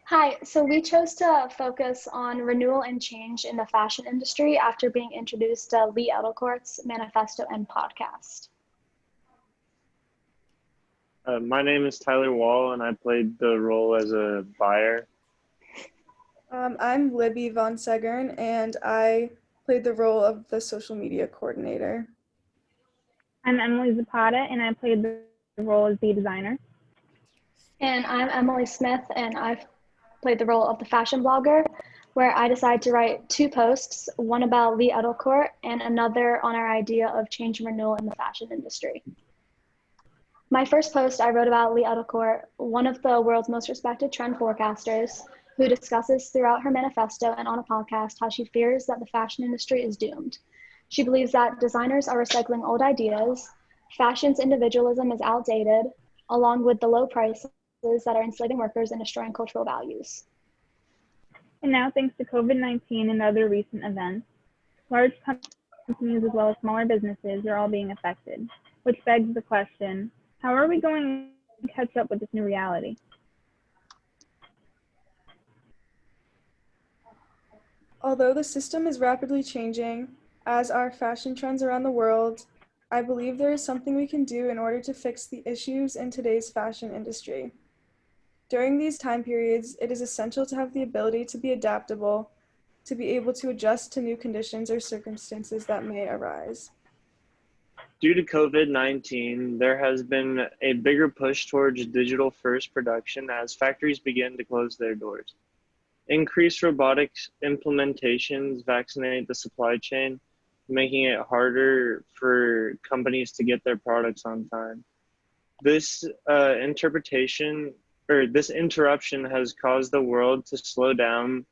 Hi, so we chose to focus on renewal and change in the fashion industry after being introduced to Lee Edelcourt's manifesto and podcast. My name is Tyler Wahl, and I played the role as a buyer. I'm Libby Von Seggern, and I played the role of the social media coordinator. I'm Emily Zapata, and I played the role as the designer. And I'm Emily Smith, and I've played the role of the fashion blogger, where I decided to write 2 posts, one about Lee Edelcourt and another on our idea of change and renewal in the fashion industry. My first post, I wrote about Lee Edelcourt, one of the world's most respected trend forecasters, who discusses throughout her manifesto and on a podcast how she fears that the fashion industry is doomed. She believes that designers are recycling old ideas, fashion's individualism is outdated, along with the low prices that are enslaving workers and destroying cultural values. And now, thanks to COVID-19 and other recent events, large companies as well as smaller businesses are all being affected, which begs the question, how are we going to catch up with this new reality? Although the system is rapidly changing, as are fashion trends around the world, I believe there is something we can do in order to fix the issues in today's fashion industry. During these time periods, it is essential to have the ability to be adaptable, to be able to adjust to new conditions or circumstances that may arise. Due to COVID-19, there has been a bigger push towards digital-first production as factories begin to close their doors. Increased robotics implementations vaccinate the supply chain, making it harder for companies to get their products on time. This interruption has caused the world to slow down,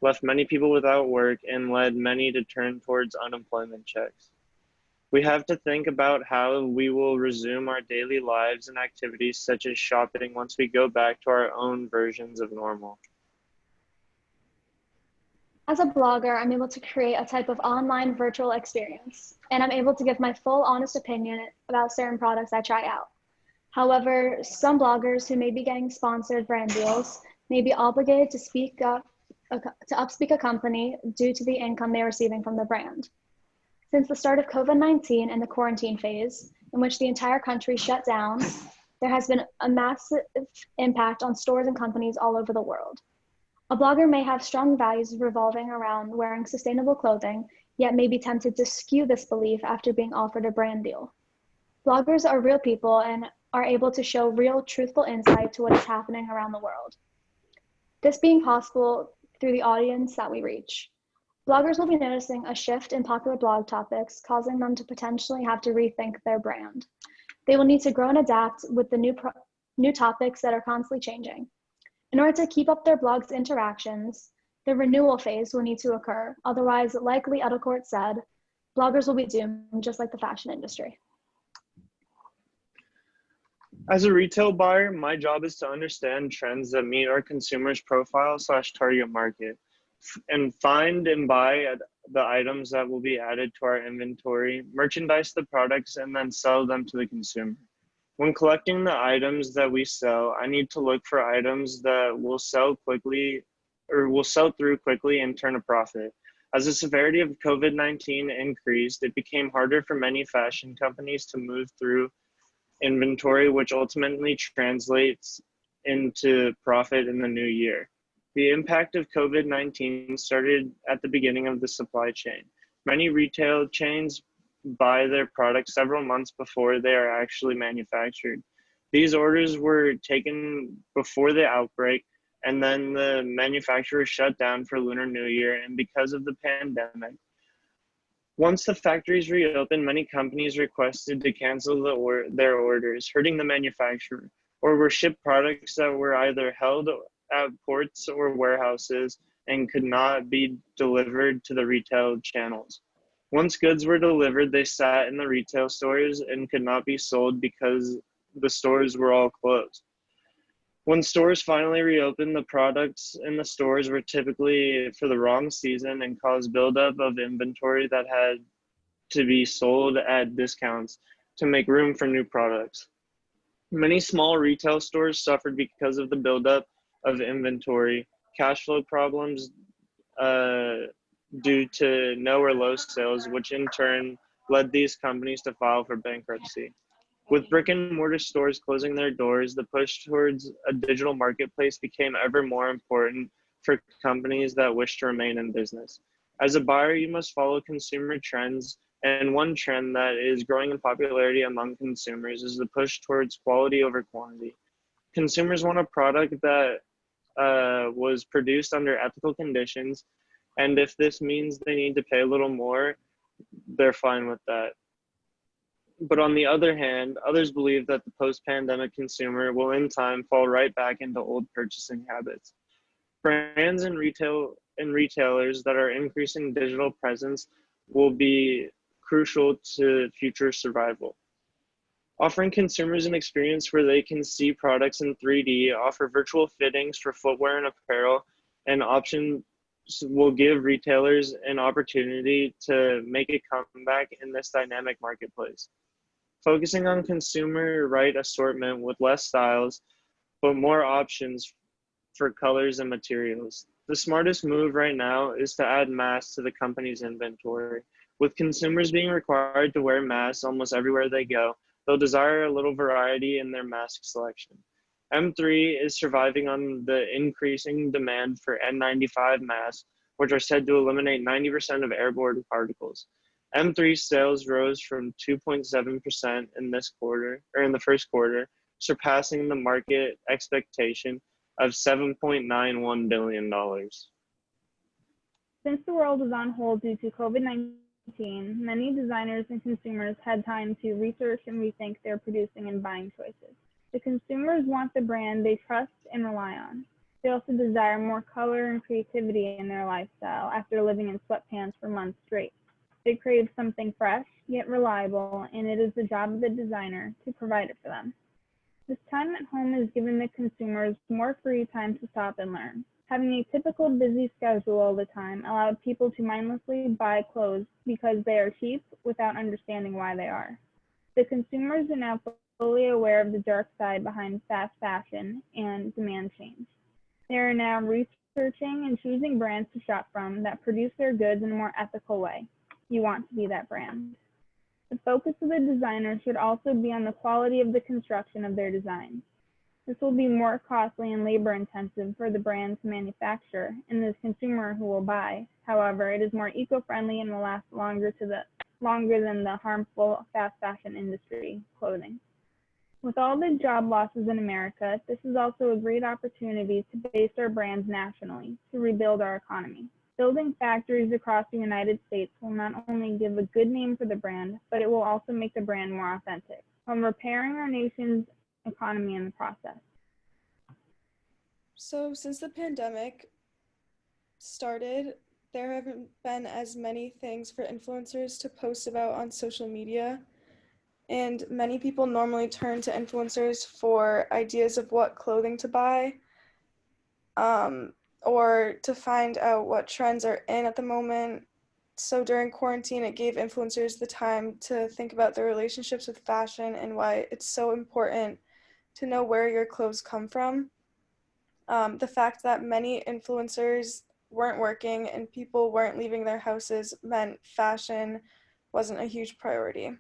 left many people without work, and led many to turn towards unemployment checks. We have to think about how we will resume our daily lives and activities such as shopping once we go back to our own versions of normal. As a blogger, I'm able to create a type of online virtual experience, and I'm able to give my full honest opinion about certain products I try out. However, some bloggers who may be getting sponsored brand deals may be obligated to upspeak a company due to the income they're receiving from the brand. Since the start of COVID-19 and the quarantine phase, in which the entire country shut down, there has been a massive impact on stores and companies all over the world. A blogger may have strong values revolving around wearing sustainable clothing, yet may be tempted to skew this belief after being offered a brand deal. Bloggers are real people and are able to show real, truthful insight to what is happening around the world. This being possible through the audience that we reach. Bloggers will be noticing a shift in popular blog topics, causing them to potentially have to rethink their brand. They will need to grow and adapt with the new topics that are constantly changing. In order to keep up their blog's interactions, the renewal phase will need to occur. Otherwise, like Lee Edelcourt said, bloggers will be doomed, just like the fashion industry. As a retail buyer, my job is to understand trends that meet our consumers' profile/target market and find and buy the items that will be added to our inventory, merchandise the products, and then sell them to the consumer. When collecting the items that we sell, I need to look for items that will sell quickly or will sell through quickly and turn a profit. As the severity of COVID-19 increased, it became harder for many fashion companies to move through inventory, which ultimately translates into profit in the new year. The impact of COVID-19 started at the beginning of the supply chain. Many retail chains buy their products several months before they are actually manufactured. These orders were taken before the outbreak, and then the manufacturer shut down for Lunar New Year and because of the pandemic. Once the factories reopened, many companies requested to cancel their orders, hurting the manufacturer, or were shipped products that were either held at ports or warehouses and could not be delivered to the retail channels. Once goods were delivered, they sat in the retail stores and could not be sold because the stores were all closed. When stores finally reopened, the products in the stores were typically for the wrong season and caused buildup of inventory that had to be sold at discounts to make room for new products. Many small retail stores suffered because of the buildup of inventory, cash flow problems due to no or low sales, which in turn led these companies to file for bankruptcy. With brick and mortar stores closing their doors, the push towards a digital marketplace became ever more important for companies that wish to remain in business. As a buyer, you must follow consumer trends, and one trend that is growing in popularity among consumers is the push towards quality over quantity. Consumers want a product that was produced under ethical conditions, and if this means they need to pay a little more, they're fine with that. But on the other hand, others believe that the post-pandemic consumer will in time fall right back into old purchasing habits. Brands and retailers that are increasing digital presence will be crucial to future survival. Offering consumers an experience where they can see products in 3D, offer virtual fittings for footwear and apparel, and options will give retailers an opportunity to make a comeback in this dynamic marketplace. Focusing on consumer right assortment with less styles, but more options for colors and materials. The smartest move right now is to add masks to the company's inventory. With consumers being required to wear masks almost everywhere they go, they'll desire a little variety in their mask selection. M3 is surviving on the increasing demand for N95 masks, which are said to eliminate 90% of airborne particles. M3 sales rose from 2.7% in this quarter, or in the first quarter, surpassing the market expectation of $7.91 billion. Since the world is on hold due to COVID-19, many designers and consumers had time to research and rethink their producing and buying choices. The consumers want the brand they trust and rely on. They also desire more color and creativity in their lifestyle after living in sweatpants for months straight. They crave something fresh, yet reliable, and it is the job of the designer to provide it for them. This time at home has given the consumers more free time to stop and learn. Having a typical busy schedule all the time allowed people to mindlessly buy clothes because they are cheap without understanding why they are. The consumers are now fully aware of the dark side behind fast fashion and demand change. They are now researching and choosing brands to shop from that produce their goods in a more ethical way. You want to be that brand. The focus of the designer should also be on the quality of the construction of their designs. This will be more costly and labor intensive for the brand to manufacture and the consumer who will buy. However, it is more eco-friendly and will last longer than the harmful fast fashion industry clothing. With all the job losses in America, this is also a great opportunity to base our brands nationally to rebuild our economy. Building factories across the United States will not only give a good name for the brand, but it will also make the brand more authentic, while repairing our nation's economy in the process. So since the pandemic started, there haven't been as many things for influencers to post about on social media, and many people normally turn to influencers for ideas of what clothing to buy, or to find out what trends are in at the moment. So during quarantine, it gave influencers the time to think about their relationships with fashion and why it's so important to know where your clothes come from. The fact that many influencers weren't working and people weren't leaving their houses meant fashion wasn't a huge priority.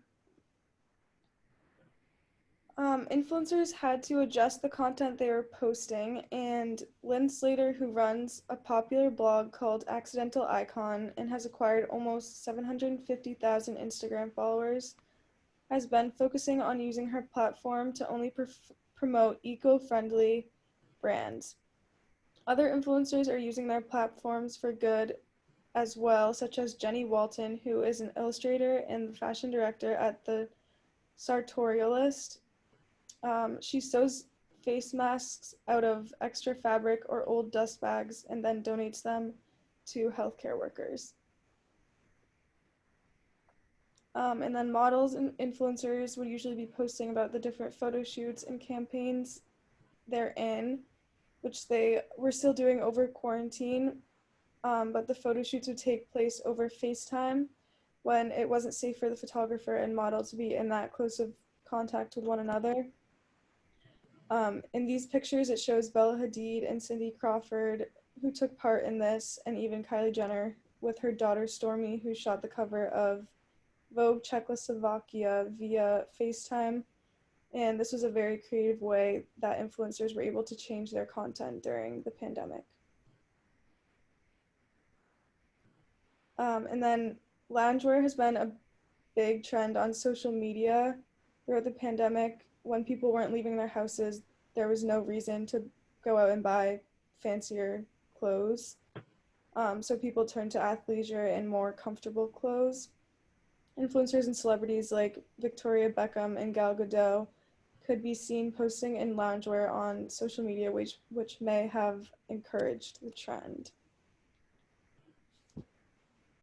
Influencers had to adjust the content they were posting, and Lynn Slater, who runs a popular blog called Accidental Icon and has acquired almost 750,000 Instagram followers, has been focusing on using her platform to only promote eco-friendly brands. Other influencers are using their platforms for good as well, such as Jenny Walton, who is an illustrator and the fashion director at the Sartorialist. She sews face masks out of extra fabric or old dust bags and then donates them to healthcare workers. And then models and influencers would usually be posting about the different photo shoots and campaigns they're in, which they were still doing over quarantine, but the photo shoots would take place over FaceTime when it wasn't safe for the photographer and model to be in that close of contact with one another. In these pictures, it shows Bella Hadid and Cindy Crawford, who took part in this, and even Kylie Jenner with her daughter Stormy, who shot the cover of Vogue Czechoslovakia via FaceTime. And this was a very creative way that influencers were able to change their content during the pandemic. And then loungewear has been a big trend on social media throughout the pandemic. When people weren't leaving their houses, there was no reason to go out and buy fancier clothes. So people turned to athleisure and more comfortable clothes. Influencers and celebrities like Victoria Beckham and Gal Gadot could be seen posting in loungewear on social media, which may have encouraged the trend.